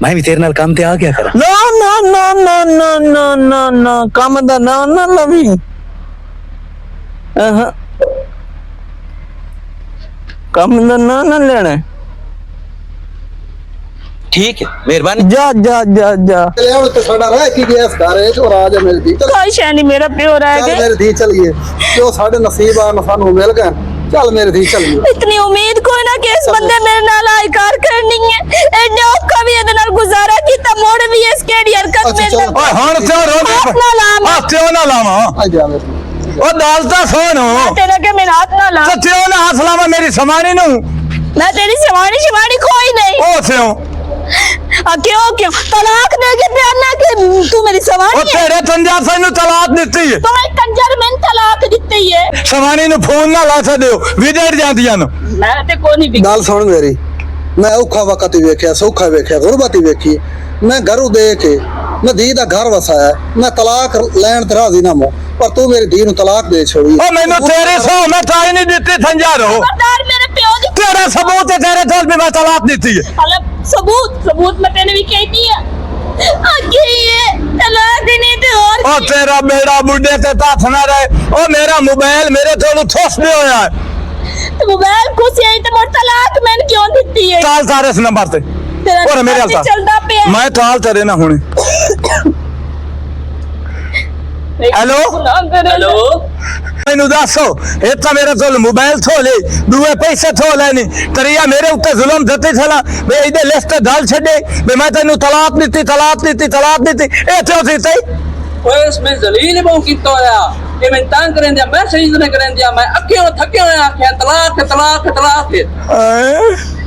ਮੈਂ ਵੀ ਤੇਰੇ ਨਾਲ ਕੰਮ ਤੇ ਆ ਗਿਆ ਕਰਾਂ ਨਾ ਨਾ ਨਾ ਨਾ ਨਾ ਨਾ ਨਾ ਨਾ ਕੰਮ ਦਾ ਨਾ ਨਾ ਲਵੀ ਕੰਮ ਦਾ ਨਾ ਨਾ ਲੈਣਾ ਠੀਕ ਹੈ ਮਿਹਰਬਾਨੀ ਜਾ ਜਾ ਜਾ ਜਾ चले आओ तो साडा रह की गया इस घर है और आज है मेरी धी चल कोई शय नहीं मेरा प्यो रह चल गए मेरी धी चलिए जो साडे नसीब आ ना सानू मिल गए चल मेरी धी चलिए इतनी उम्मीद कोई ना कि इस बंदे मेरे नाल आईकार करनी है एडे औखा भी ਇਹਦੇ ਨਾਲ ਗੁਜ਼ਾਰਾ ਕੀਤਾ ਮੋੜ ਵੀ ਇਸ ਕਿਹੜੀ ਹਰਕਤ ਅੱਛਾ, ਮੇਰੇ ਨਾਲ ਚਲੋ। ਓਏ ਹੁਣ ਤੇ ਹੱਥ ਨਾ ਲਾ ਮੈਂ ਹੱਥ ਤੇ ਨਾ ਲਾਵਾਂ आ जा मेरी ਉਹ ਦਾਲ ਤਾਂ ਸੁਣ ਤੇਰਾ ਕਿ ਮੇਰਾ ਹੱਥ ਨਾ ਲਾ ਸੱਚੇ ਉਹ ਨਾ ਹੱਥ ਲਾਵਾਂ ਮੇਰੀ ਸਮਾਣੀ ਨੂੰ ਮੈਂ ਤੇਰੀ ਸ਼ਿਵਾਨੀ ਕੋਈ ਨਹੀਂ ਉਹ ਸਿਓ ਆ ਕਿਉਂ ਤਲਾਕ ਦੇ ਕੇ ਪਿਆਨਾ ਕਿ ਤੂੰ ਮੇਰੀ ਉਹ ਸ਼ਿਵਾਨੀ ਹੈ ਤੇਰੇ ਤੰਜਾ ਨੂੰ ਤਲਾਕ ਦਿੱਤੀ ਹੈ ਤੂੰ ਇੱਕ ਕੰਜਰ ਮੈਨੂੰ ਤਲਾਕ ਦਿੱਤੀ ਹੈ ਸਮਾਣੀ ਨੂੰ ਫੋਨ ਨਾ ਲਾ ਸਕਦੇ ਹੋ ਵਿਦੇੜ ਜਾਂਦੀਆਂ ਨੂੰ ਮੈਂ ਤੇ ਕੋਈ ਨਹੀਂ ਗੱਲ ਸੁਣ ਮੇਰੀ ਮੈਂ ਔਖਾ ਵਕਤ ਹੀ ਵੇਖਿਆ ਸੌਖਾ ਵੇਖਿਆ ਗੁਰਬਤ ਹੀ ਵੇਖੀ ਮੈਂ ਘਰੋਂ ਦੇ ਕੇ ਮੈਂ ਧੀ ਦਾ ਘਰ ਵਸਾਇਆ ਮੈਂ ਤਲਾਕ ਲੈਣ ਤੇ ਰਾਜ਼ੀ ਨਾ ਮੋ ਪਰ ਤੂੰ ਮੇਰੀ ਧੀ ਨੂੰ ਤਲਾਕ ਦੇ ਛੋੜੀ ਉਹ ਮੈਨੂੰ ਤੇਰੇ ਸੌ ਮੈਂ ਟਾਈ ਨਹੀਂ ਦਿੱਤੀ ਥੰਜਾ ਰੋ ਖਬਰਦਾਰ ਮੇਰੇ ਪਿਓ ਦੀ ਤੇਰਾ ਸਬੂਤ ਹੈ ਤੇਰੇ ਤੋਂ ਵੀ ਮੈਂ ਤਲਾਕ ਦਿੱਤੀ ਹੈ मतलब सबूत मैं तेने भी कहती है आगे ये तलाक देने ते और ਉਹ ਤੇਰਾ ਮੇਰਾ ਬੁੱਢੇ ਤੇ ਹੱਥ ਨਾ ਰਹੇ ਉਹ ਮੇਰਾ ਮੋਬਾਈਲ ਮੇਰੇ ਤੋਂ ਠੋਸ ਦੇ ਹੋਇਆ ਹੈ। तो मोबाइल खुश यही तो मोर तलाक मैंने क्यों दी है ਤਾਲ ਸਾਰੇ ਇਸ ਨੰਬਰ ਤੇ तेरा और मेरे नंबर हाल चलता पे है ਮੈਂ ਤਾਲ ਤੇਰੇ ਨਾ ਹੁਣੇ ਹੈਲੋ? हेलो मैनू दसो एक तो मेरे तो मोबाइल थो ले दूए पैसे थो लेनी तरिया मेरे उत्ते जुल्म दती थला वे इदे लिस्ट दल छडे वे मैं तेनू तलाक दी ए तो सी तई ओए इसमें जलील बहु कीतो होया ये मैं तंग करन दिया मैं सही नहीं करन दिया मैं अक्के थके होया आख्या तलाक तलाक तलाक